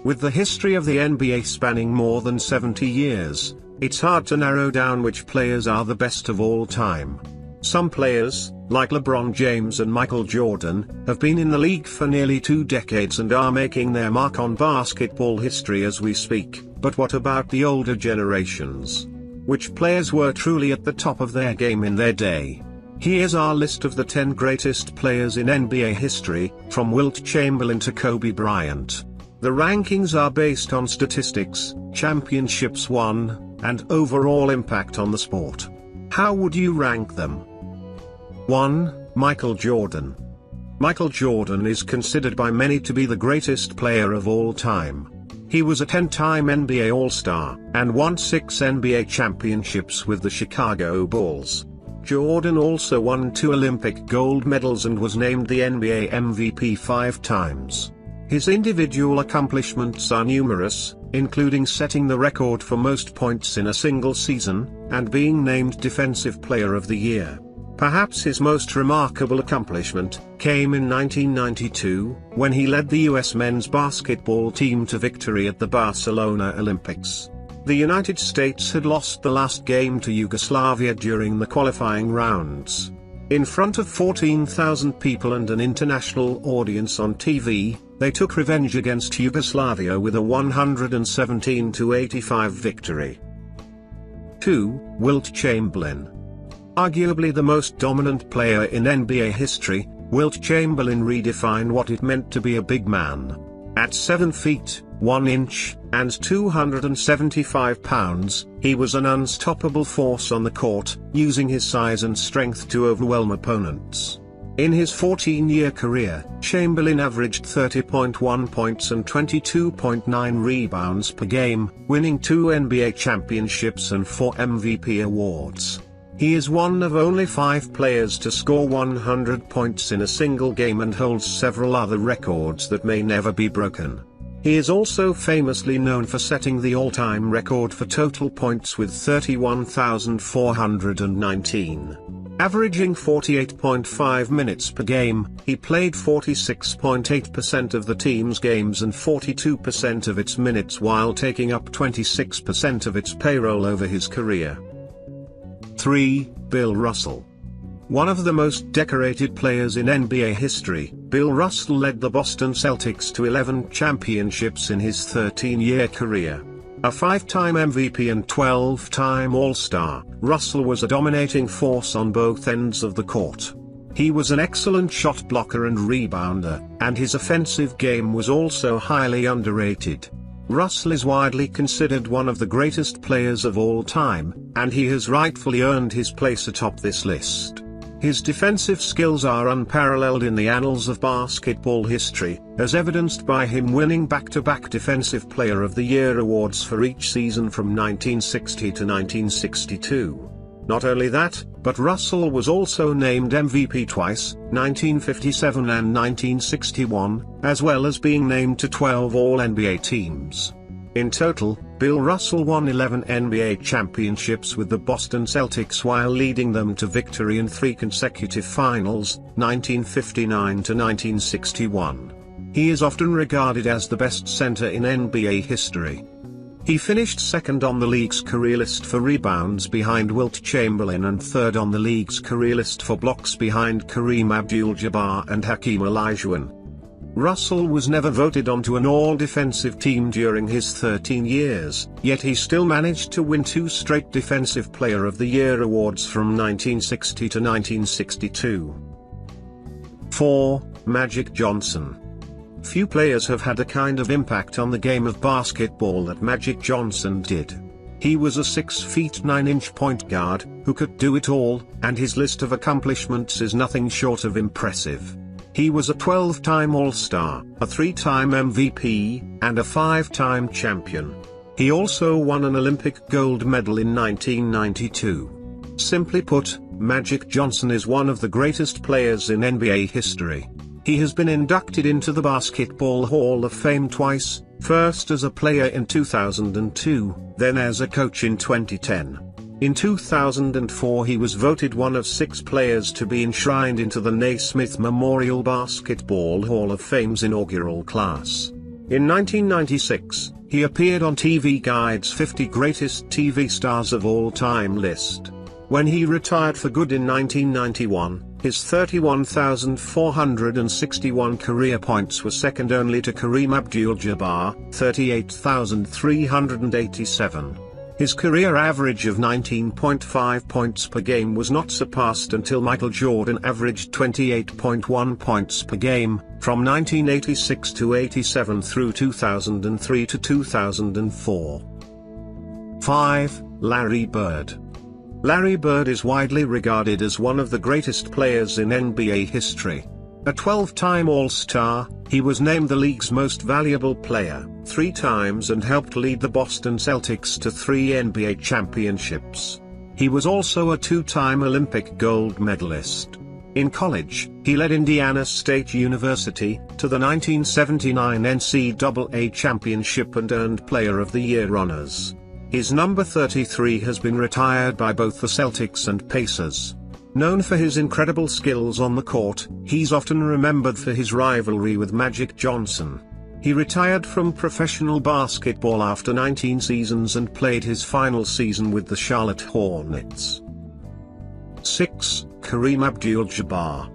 With the history of the NBA spanning more than 70 years, it's hard to narrow down which players are the best of all time. Some players, like LeBron James and Michael Jordan, have been in the league for nearly 2 decades and are making their mark on basketball history as we speak. But what about the older generations? Which players were truly at the top of their game in their day? Here's our list of the 10 greatest players in NBA history, from Wilt Chamberlain to Kobe Bryant. The rankings are based on statistics, championships won, and overall impact on the sport. How would you rank them? 1. Michael Jordan. Michael Jordan is considered by many to be the greatest player of all time. He was a 10-time NBA All-Star, and won 6 NBA championships with the Chicago Bulls. Jordan also won 2 Olympic gold medals and was named the NBA MVP 5 times. His individual accomplishments are numerous, including setting the record for most points in a single season, and being named Defensive Player of the Year. Perhaps his most remarkable accomplishment came in 1992, when he led the US men's basketball team to victory at the Barcelona Olympics. The United States had lost the last game to Yugoslavia during the qualifying rounds. In front of 14,000 people and an international audience on TV, they took revenge against Yugoslavia with a 117-85 victory. 2. Wilt Chamberlain. Arguably the most dominant player in NBA history, Wilt Chamberlain redefined what it meant to be a big man. At 7 feet, 1 inch, and 275 pounds, he was an unstoppable force on the court, using his size and strength to overwhelm opponents. In his 14-year career, Chamberlain averaged 30.1 points and 22.9 rebounds per game, winning 2 NBA championships and 4 MVP awards. He is one of only 5 players to score 100 points in a single game and holds several other records that may never be broken. He is also famously known for setting the all-time record for total points with 31,419. Averaging 48.5 minutes per game, he played 46.8% of the team's games and 42% of its minutes while taking up 26% of its payroll over his career. 3. Bill Russell. One of the most decorated players in NBA history, Bill Russell led the Boston Celtics to 11 championships in his 13-year career. A 5-time MVP and 12-time All-Star, Russell was a dominating force on both ends of the court. He was an excellent shot blocker and rebounder, and his offensive game was also highly underrated. Russell is widely considered one of the greatest players of all time, and he has rightfully earned his place atop this list. His defensive skills are unparalleled in the annals of basketball history, as evidenced by him winning back-to-back Defensive Player of the Year awards for each season from 1960 to 1962. Not only that, but Russell was also named MVP twice, 1957 and 1961, as well as being named to 12 All-NBA teams. In total, Bill Russell won 11 NBA championships with the Boston Celtics while leading them to victory in 3 consecutive finals, 1959 to 1961. He is often regarded as the best center in NBA history. He finished second on the league's career list for rebounds behind Wilt Chamberlain and third on the league's career list for blocks behind Kareem Abdul-Jabbar and Hakeem Olajuwon. Russell was never voted onto an all-defensive team during his 13 years, yet he still managed to win 2 straight Defensive Player of the Year awards from 1960 to 1962. 4. Magic Johnson. Few players have had the kind of impact on the game of basketball that Magic Johnson did. He was a 6 feet 9 inch point guard, who could do it all, and his list of accomplishments is nothing short of impressive. He was a 12-time All-Star, a 3-time MVP, and a 5-time champion. He also won an Olympic gold medal in 1992. Simply put, Magic Johnson is one of the greatest players in NBA history. He has been inducted into the Basketball Hall of Fame twice, first as a player in 2002, then as a coach in 2010. In 2004 he was voted one of 6 players to be enshrined into the Naismith Memorial Basketball Hall of Fame's inaugural class. In 1996, he appeared on TV Guide's 50 Greatest TV Stars of All Time list. When he retired for good in 1991, his 31,461 career points were second only to Kareem Abdul-Jabbar, 38,387. His career average of 19.5 points per game was not surpassed until Michael Jordan averaged 28.1 points per game, from 1986 to 87 through 2003 to 2004. 5. Larry Bird. Larry Bird is widely regarded as one of the greatest players in NBA history. A 12-time All-Star, he was named the league's most valuable player 3 times and helped lead the Boston Celtics to 3 NBA championships. He was also a 2-time Olympic gold medalist. In college, he led Indiana State University to the 1979 NCAA championship and earned Player of the Year honors. His number 33 has been retired by both the Celtics and Pacers. Known for his incredible skills on the court, he's often remembered for his rivalry with Magic Johnson. He retired from professional basketball after 19 seasons and played his final season with the Charlotte Hornets. 6. Kareem Abdul-Jabbar.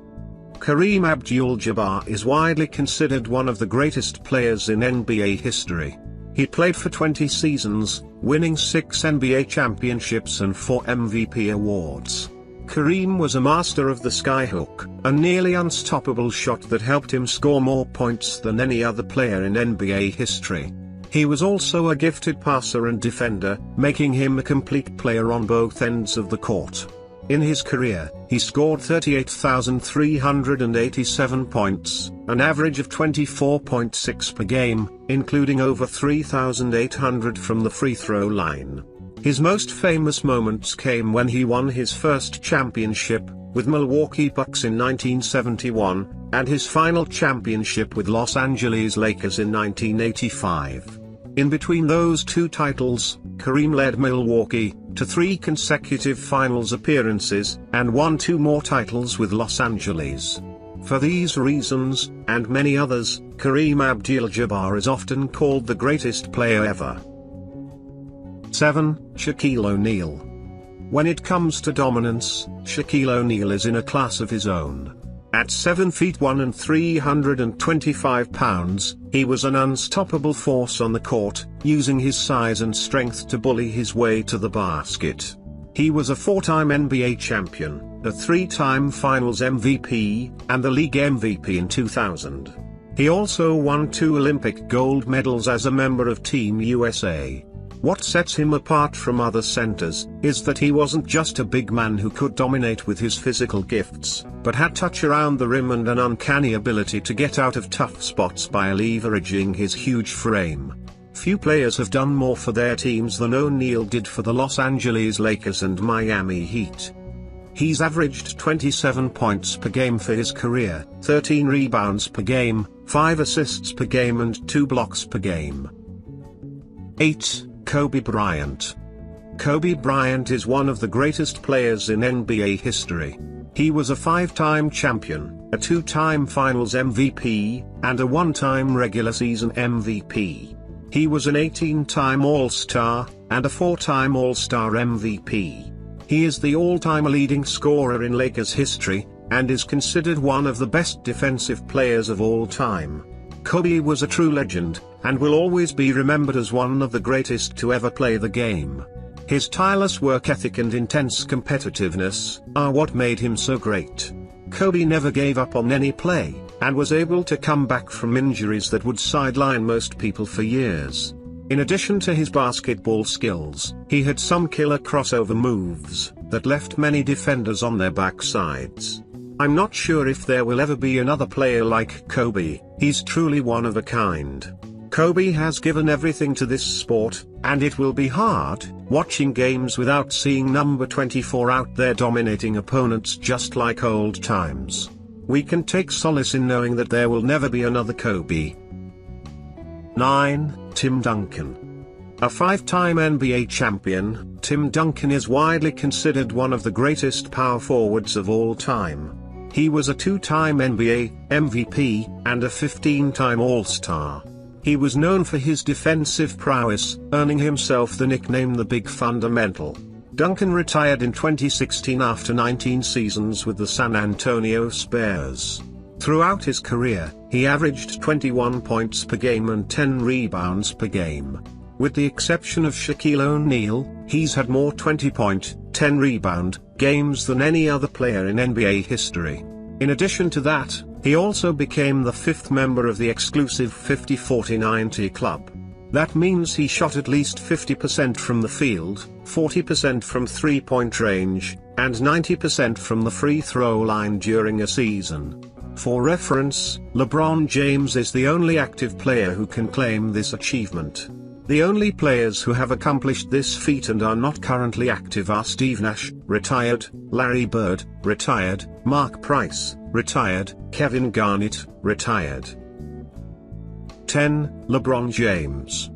Kareem Abdul-Jabbar is widely considered one of the greatest players in NBA history. He played for 20 seasons, winning 6 NBA championships and 4 MVP awards. Kareem was a master of the skyhook, a nearly unstoppable shot that helped him score more points than any other player in NBA history. He was also a gifted passer and defender, making him a complete player on both ends of the court. In his career, he scored 38,387 points, an average of 24.6 per game, including over 3,800 from the free throw line. His most famous moments came when he won his first championship, with Milwaukee Bucks in 1971, and his final championship with Los Angeles Lakers in 1985. In between those 2 titles, Kareem led Milwaukee to 3 consecutive finals appearances, and won 2 more titles with Los Angeles. For these reasons, and many others, Kareem Abdul-Jabbar is often called the greatest player ever. 7. Shaquille O'Neal. When it comes to dominance, Shaquille O'Neal is in a class of his own. At 7 feet 1 and 325 pounds, he was an unstoppable force on the court, using his size and strength to bully his way to the basket. He was a 4-time NBA champion, a 3-time Finals MVP, and the league MVP in 2000. He also won 2 Olympic gold medals as a member of Team USA. What sets him apart from other centers is that he wasn't just a big man who could dominate with his physical gifts, but had touch around the rim and an uncanny ability to get out of tough spots by leveraging his huge frame. Few players have done more for their teams than O'Neal did for the Los Angeles Lakers and Miami Heat. He's averaged 27 points per game for his career, 13 rebounds per game, 5 assists per game and 2 blocks per game. 8. Kobe Bryant. Kobe Bryant is one of the greatest players in NBA history. He was a 5-time champion, a 2-time Finals MVP, and a 1-time regular season MVP. He was an 18-time All-Star, and a 4-time All-Star MVP. He is the all-time leading scorer in Lakers history, and is considered one of the best defensive players of all time. Kobe was a true legend, and will always be remembered as one of the greatest to ever play the game. His tireless work ethic and intense competitiveness are what made him so great. Kobe never gave up on any play, and was able to come back from injuries that would sideline most people for years. In addition to his basketball skills, he had some killer crossover moves that left many defenders on their backsides. I'm not sure if there will ever be another player like Kobe. He's truly one of a kind. Kobe has given everything to this sport, and it will be hard watching games without seeing number 24 out there dominating opponents just like old times. We can take solace in knowing that there will never be another Kobe. 9. Tim Duncan. A 5-time NBA champion, Tim Duncan is widely considered one of the greatest power forwards of all time. He was a 2-time NBA MVP, and a 15-time All-Star. He was known for his defensive prowess, earning himself the nickname the Big Fundamental. Duncan retired in 2016 after 19 seasons with the San Antonio Spurs. Throughout his career, he averaged 21 points per game and 10 rebounds per game. With the exception of Shaquille O'Neal, he's had more 20-point, 10-rebound games than any other player in NBA history. In addition to that, he also became the fifth member of the exclusive 50-40-90 club. That means he shot at least 50% from the field, 40% from three-point range, and 90% from the free throw line during a season. For reference, LeBron James is the only active player who can claim this achievement. The only players who have accomplished this feat and are not currently active are Steve Nash, retired, Larry Bird, retired, Mark Price, retired, Kevin Garnett, retired. 10. LeBron James.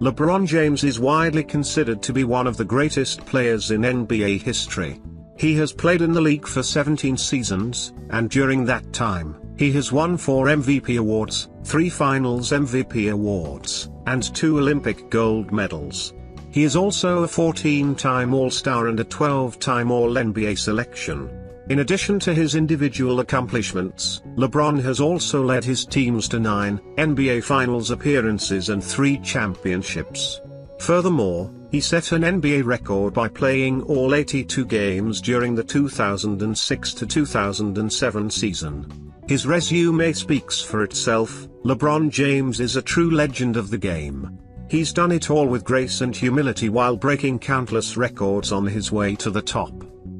LeBron James is widely considered to be one of the greatest players in NBA history. He has played in the league for 17 seasons, and during that time, he has won 4 MVP awards, 3 Finals MVP awards, and 2 Olympic gold medals. He is also a 14-time All-Star and a 12-time All-NBA selection. In addition to his individual accomplishments, LeBron has also led his teams to 9 NBA Finals appearances and 3 championships. Furthermore, he set an NBA record by playing all 82 games during the 2006-2007 season. His resume speaks for itself. LeBron James is a true legend of the game. He's done it all with grace and humility while breaking countless records on his way to the top.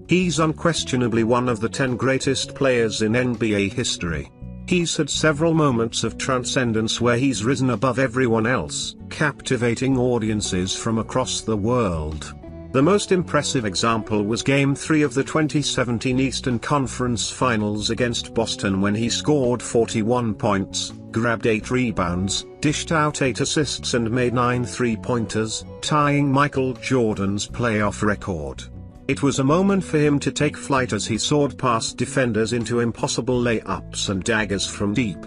He's unquestionably one of the 10 greatest players in NBA history. He's had several moments of transcendence where he's risen above everyone else, captivating audiences from across the world. The most impressive example was Game 3 of the 2017 Eastern Conference Finals against Boston when he scored 41 points, grabbed 8 rebounds, dished out 8 assists and made 9 three-pointers, tying Michael Jordan's playoff record. It was a moment for him to take flight as he soared past defenders into impossible layups and daggers from deep.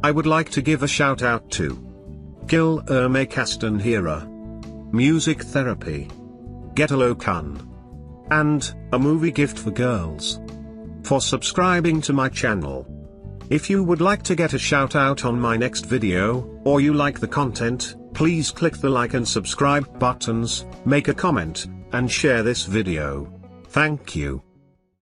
I would like to give a shout out to Gil Castanheira, Music Therapy, Getalocan, and A Movie Gift for Girls, for subscribing to my channel. If you would like to get a shout out on my next video, or you like the content, please click the like and subscribe buttons, make a comment, and share this video. Thank you.